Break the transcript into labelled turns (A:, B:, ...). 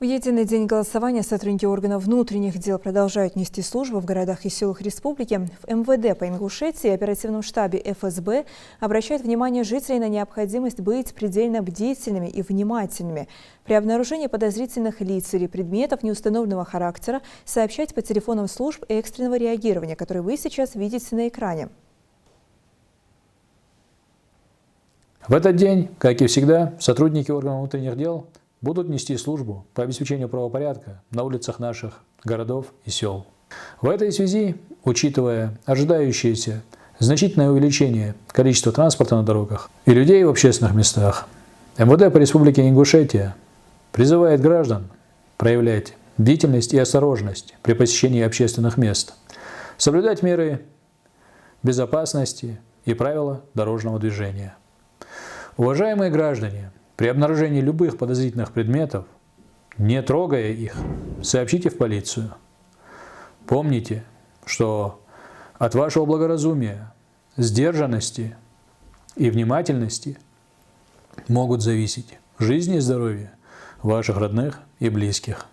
A: В единый день голосования сотрудники органов внутренних дел продолжают нести службу в городах и селах республики. В МВД по Ингушетии и оперативном штабе ФСБ обращают внимание жителей на необходимость быть предельно бдительными и внимательными. При обнаружении подозрительных лиц или предметов неустановленного характера сообщать по телефонам служб экстренного реагирования, которые вы сейчас видите на экране.
B: В этот день, как и всегда, сотрудники органов внутренних дел будут нести службу по обеспечению правопорядка на улицах наших городов и сел. В этой связи, учитывая ожидающееся значительное увеличение количества транспорта на дорогах и людей в общественных местах, МВД по Республике Ингушетия призывает граждан проявлять бдительность и осторожность при посещении общественных мест, соблюдать меры безопасности и правила дорожного движения. Уважаемые граждане, при обнаружении любых подозрительных предметов, не трогая их, сообщите в полицию. Помните, что от вашего благоразумия, сдержанности и внимательности могут зависеть жизнь и здоровье ваших родных и близких.